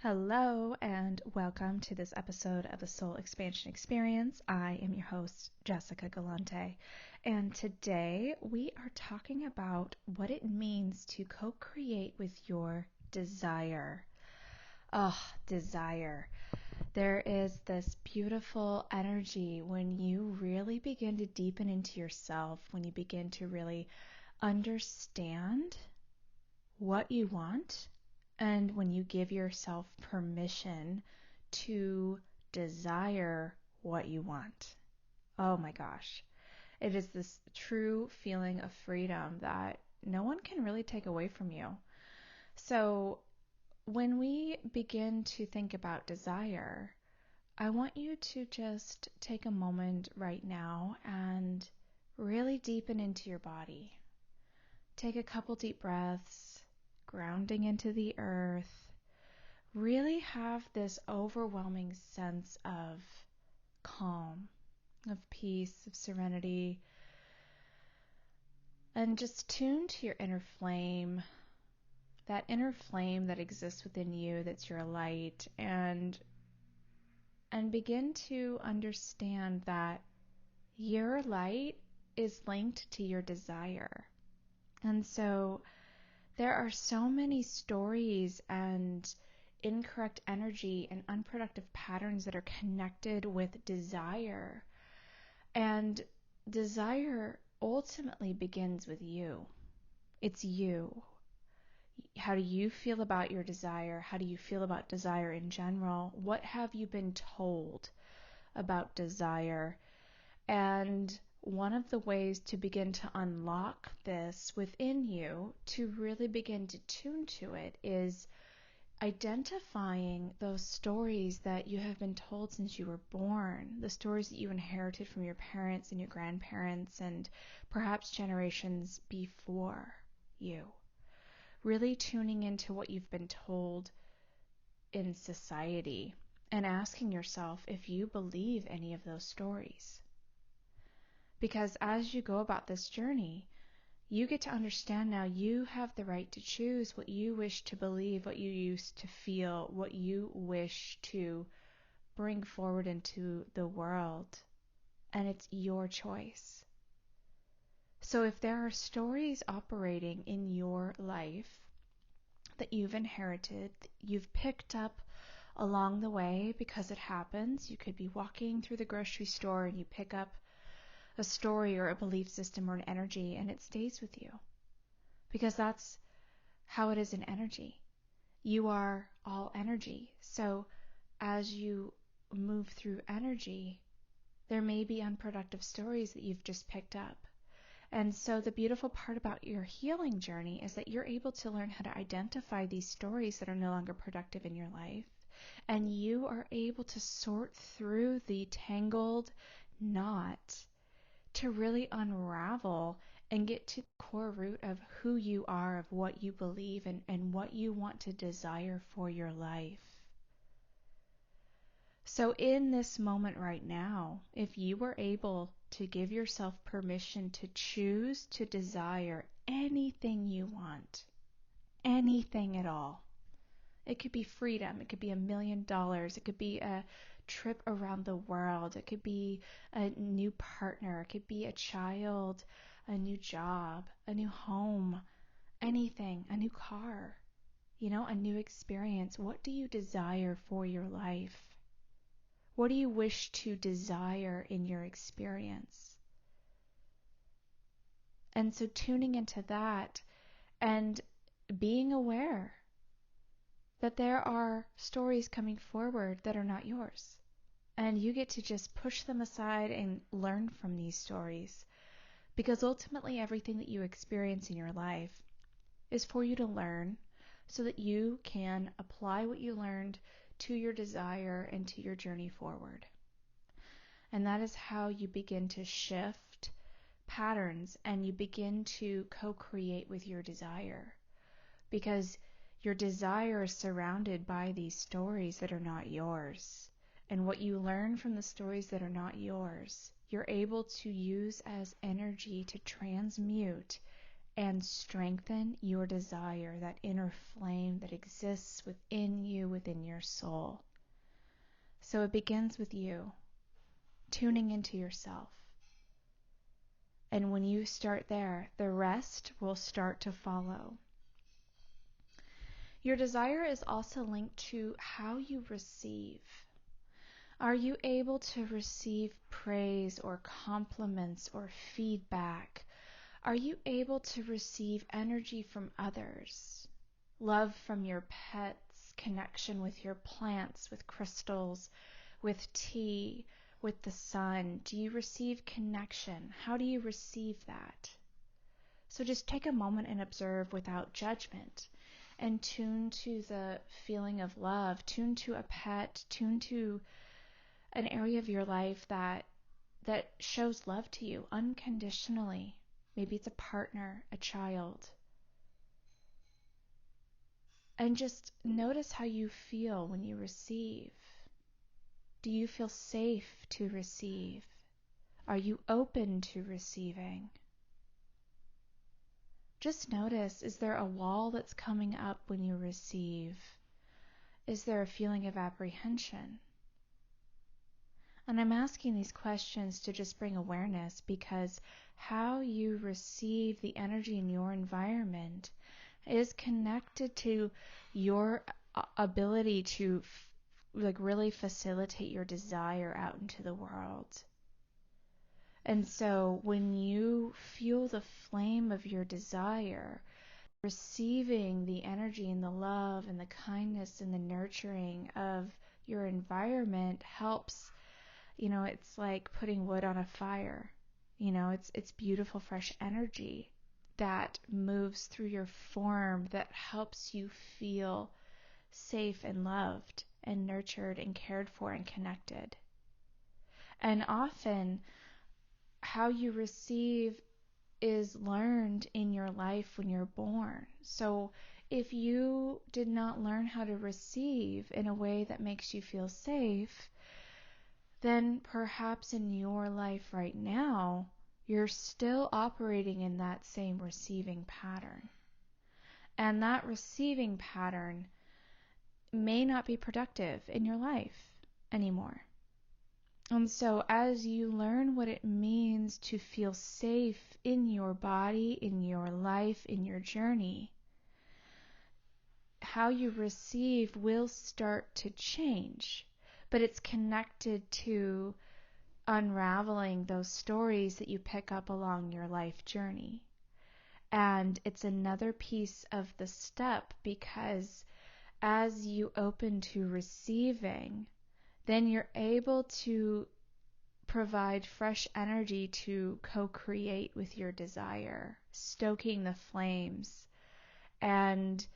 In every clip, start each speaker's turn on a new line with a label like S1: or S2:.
S1: Hello, and welcome to this episode of the Soul Expansion Experience. I am your host, Jessica Galante, and today we are talking about what it means to co-create with your desire. Desire. There is this beautiful energy when you really begin to deepen into yourself, when you begin to really understand what you want, and when you give yourself permission to desire what you want. Oh my gosh. It is this true feeling of freedom that no one can really take away from you. So when we begin to think about desire, I want you to just take a moment right now and really deepen into your body. Take a couple deep breaths, grounding into the earth. Really have this overwhelming sense of calm, of peace, of serenity, and just tune to your inner flame, that inner flame that exists within you, that's your light, and begin to understand that your light is linked to your desire. And so there are so many stories and incorrect energy and unproductive patterns that are connected with desire. And desire ultimately begins with you. It's you. How do you feel about your desire? How do you feel about desire in general? What have you been told about desire? And one of the ways to begin to unlock this within you, to really begin to tune to it, is identifying those stories that you have been told since you were born, the stories that you inherited from your parents and your grandparents and perhaps generations before you. Really tuning into what you've been told in society and asking yourself if you believe any of those stories. Because as you go about this journey, you get to understand now you have the right to choose what you wish to believe, what you used to feel, what you wish to bring forward into the world. And it's your choice. So if there are stories operating in your life that you've inherited, you've picked up along the way because it happens, you could be walking through the grocery store and you pick up a story or a belief system or an energy, and it stays with you. Because that's how it is in energy. You are all energy. So as you move through energy, there may be unproductive stories that you've just picked up. And so the beautiful part about your healing journey is that you're able to learn how to identify these stories that are no longer productive in your life. And you are able to sort through the tangled knot to really unravel and get to the core root of who you are, of what you believe, and what you want to desire for your life. So in this moment right now, if you were able to give yourself permission to choose to desire anything you want, anything at all. It could be freedom, it could be $1 million, it could be a trip around the world, it could be a new partner, it could be a child, a new job, a new home, anything, a new car, a new experience. What do you desire for your life? What do you wish to desire in your experience? And so tuning into that and being aware that there are stories coming forward that are not yours. And you get to just push them aside and learn from these stories. Because ultimately everything that you experience in your life is for you to learn so that you can apply what you learned to your desire and to your journey forward. And that is how you begin to shift patterns and you begin to co-create with your desire. Because your desire is surrounded by these stories that are not yours. And what you learn from the stories that are not yours, you're able to use as energy to transmute and strengthen your desire, that inner flame that exists within you, within your soul. So it begins with you, tuning into yourself. And when you start there, the rest will start to follow. Your desire is also linked to how you receive. Are you able to receive praise or compliments or feedback? Are you able to receive energy from others? Love from your pets, connection with your plants, with crystals, with tea, with the sun? Do you receive connection? How do you receive that? So just take a moment and observe without judgment, and tune to the feeling of love, tune to a pet, tune to an area of your life that shows love to you unconditionally. Maybe it's a partner, a child. And just notice how you feel when you receive. Do you feel safe to receive? Are you open to receiving? Just notice, is there a wall that's coming up when you receive? Is there a feeling of apprehension? And I'm asking these questions to just bring awareness, because how you receive the energy in your environment is connected to your ability to really facilitate your desire out into the world. And so when you feel the flame of your desire, receiving the energy and the love and the kindness and the nurturing of your environment helps. It's like putting wood on a fire. It's beautiful, fresh energy that moves through your form, that helps you feel safe and loved and nurtured and cared for and connected. And often how you receive is learned in your life when you're born. So if you did not learn how to receive in a way that makes you feel safe, then perhaps in your life right now, you're still operating in that same receiving pattern. And that receiving pattern may not be productive in your life anymore. And so as you learn what it means to feel safe in your body, in your life, in your journey, how you receive will start to change. But it's connected to unraveling those stories that you pick up along your life journey. And it's another piece of the step, because as you open to receiving, then you're able to provide fresh energy to co-create with your desire, stoking the flames. And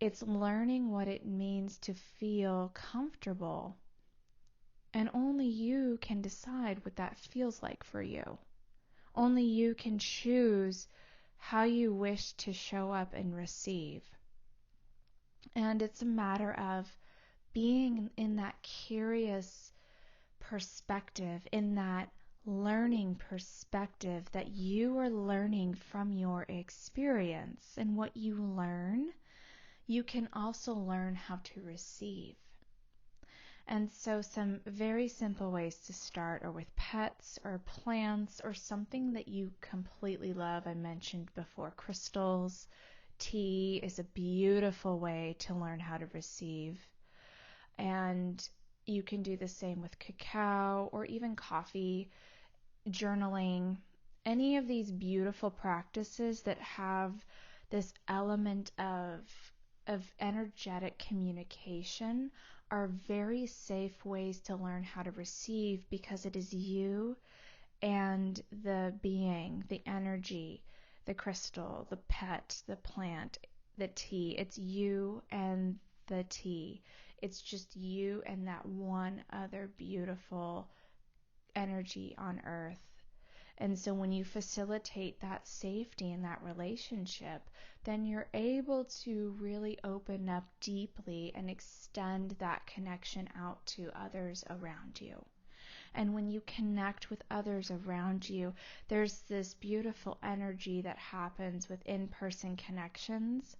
S1: it's learning what it means to feel comfortable. And only you can decide what that feels like for you. Only you can choose how you wish to show up and receive. And it's a matter of being in that curious perspective, in that learning perspective, that you are learning from your experience. And what you learn, you can also learn how to receive. And so some very simple ways to start are with pets or plants or something that you completely love. I mentioned before crystals. Tea is a beautiful way to learn how to receive. And you can do the same with cacao or even coffee, journaling, any of these beautiful practices that have this element of energetic communication are very safe ways to learn how to receive, because it is you and the being, the energy, the crystal, the pet, the plant, the tea. It's you and the tea. It's just you and that one other beautiful energy on earth. And so when you facilitate that safety in that relationship, then you're able to really open up deeply and extend that connection out to others around you. And when you connect with others around you, there's this beautiful energy that happens with in-person connections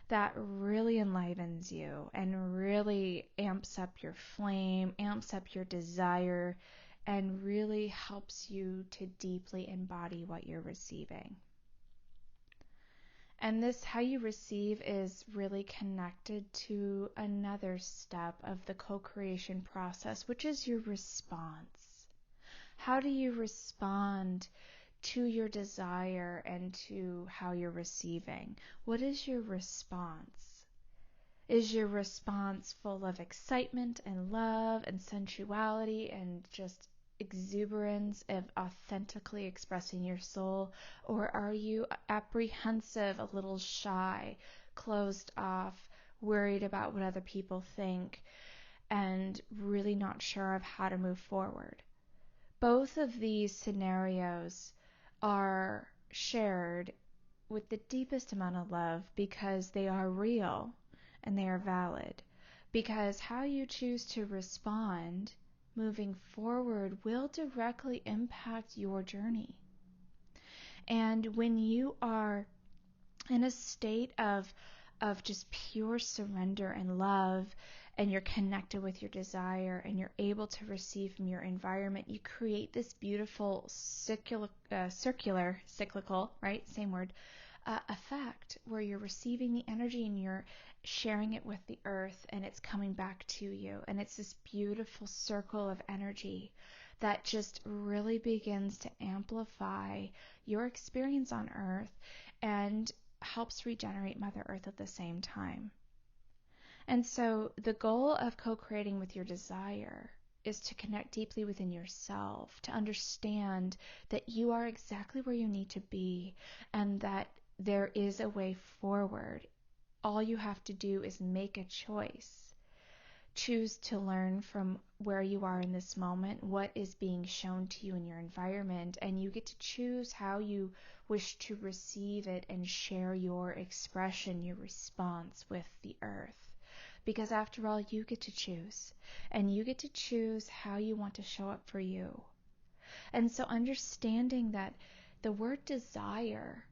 S1: that really enlivens you and really amps up your flame, amps up your desire, and really helps you to deeply embody what you're receiving. And this, how you receive, is really connected to another step of the co-creation process, which is your response. How do you respond to your desire and to how you're receiving? What is your response? Is your response full of excitement and love and sensuality and just exuberance of authentically expressing your soul? Or are you apprehensive, a little shy, closed off, worried about what other people think, and really not sure of how to move forward? Both of these scenarios are shared with the deepest amount of love because they are real and they are valid. Because how you choose to respond moving forward will directly impact your journey. And when you are in a state of just pure surrender and love, and you're connected with your desire, and you're able to receive from your environment, you create this beautiful cyclical, right? Same word, effect where you're receiving the energy and you're sharing it with the earth, and it's coming back to you. And it's this beautiful circle of energy that just really begins to amplify your experience on earth and helps regenerate Mother Earth at the same time. And so the goal of co-creating with your desire is to connect deeply within yourself, to understand that you are exactly where you need to be and that there is a way forward. All you have to do is make a choice. Choose to learn from where you are in this moment, what is being shown to you in your environment, and you get to choose how you wish to receive it and share your expression, your response with the earth. Because after all, you get to choose, and you get to choose how you want to show up for you. And so understanding that the word desire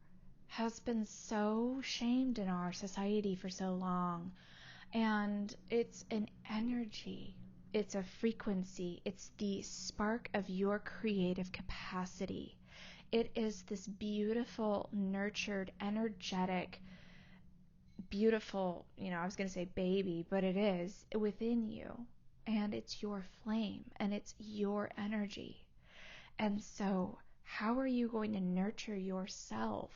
S1: has been so shamed in our society for so long, and it's an energy, it's a frequency, it's the spark of your creative capacity. It is this beautiful, nurtured, energetic, beautiful, I was going to say baby, but it is within you, and it's your flame, and it's your energy. And so how are you going to nurture yourself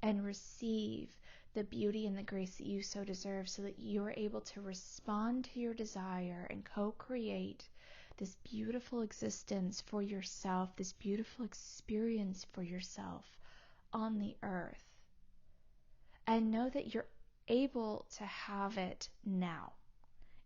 S1: and receive the beauty and the grace that you so deserve, so that you're able to respond to your desire and co-create this beautiful existence for yourself, this beautiful experience for yourself on the earth? And know that you're able to have it now,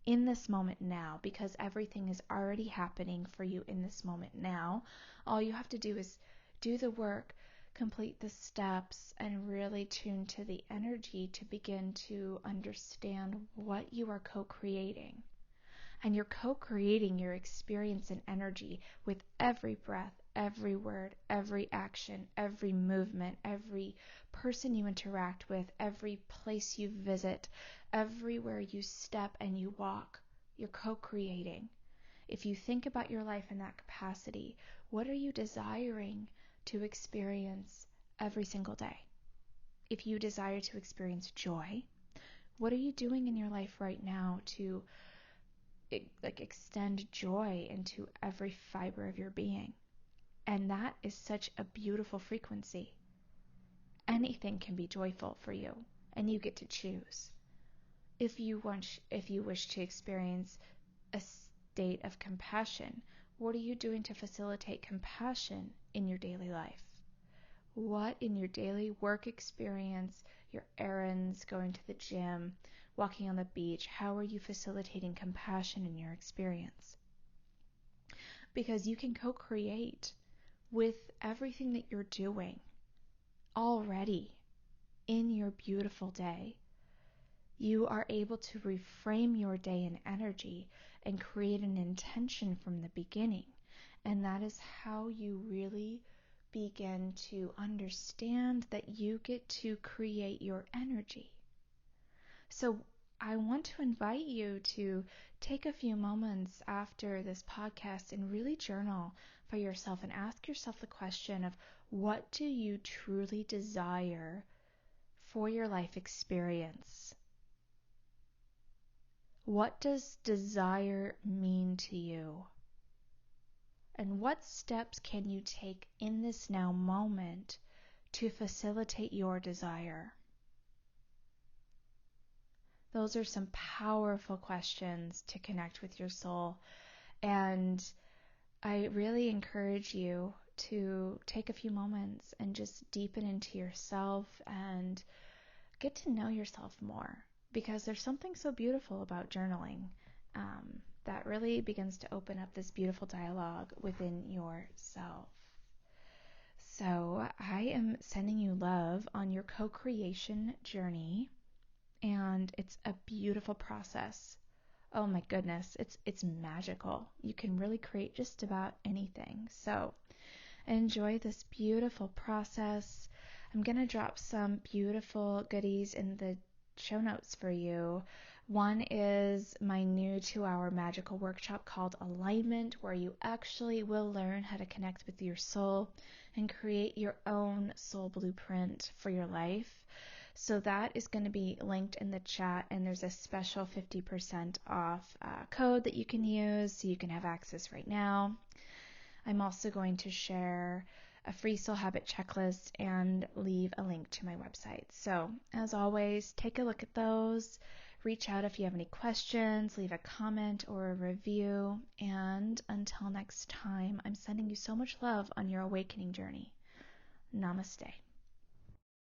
S1: in this moment now, because everything is already happening for you in this moment now. All you have to do is do the work, complete the steps, and really tune to the energy to begin to understand what you are co-creating. And you're co-creating your experience and energy with every breath, every word, every action, every movement, every person you interact with, every place you visit, everywhere you step and you walk. You're co-creating. If you think about your life in that capacity, what are you desiring to experience every single day? If you desire to experience joy, what are you doing in your life right now to extend joy into every fiber of your being? And that is such a beautiful frequency. Anything can be joyful for you, and you get to choose. If you wish to experience a state of compassion, what are you doing to facilitate compassion in your daily life? What in your daily work experience, your errands, going to the gym, walking on the beach, how are you facilitating compassion in your experience? Because you can co-create with everything that you're doing already in your beautiful day. You are able to reframe your day in energy and create an intention from the beginning. And that is how you really begin to understand that you get to create your energy. So I want to invite you to take a few moments after this podcast and really journal for yourself and ask yourself the question of, what do you truly desire for your life experience? What does desire mean to you? And what steps can you take in this now moment to facilitate your desire? Those are some powerful questions to connect with your soul. And I really encourage you to take a few moments and just deepen into yourself and get to know yourself more, because there's something so beautiful about journaling that really begins to open up this beautiful dialogue within yourself. So I am sending you love on your co-creation journey, and it's a beautiful process. Oh my goodness, it's magical. You can really create just about anything. So enjoy this beautiful process. I'm going to drop some beautiful goodies in the show notes for you. One is my new 2-hour magical workshop called Alignment, where you actually will learn how to connect with your soul and create your own soul blueprint for your life. So that is going to be linked in the chat, and there's a special 50% off code that you can use, so you can have access right now. I'm also going to share a free soul habit checklist and leave a link to my website. So as always, take a look at those. Reach out if you have any questions, leave a comment or a review. And until next time, I'm sending you so much love on your awakening journey. Namaste.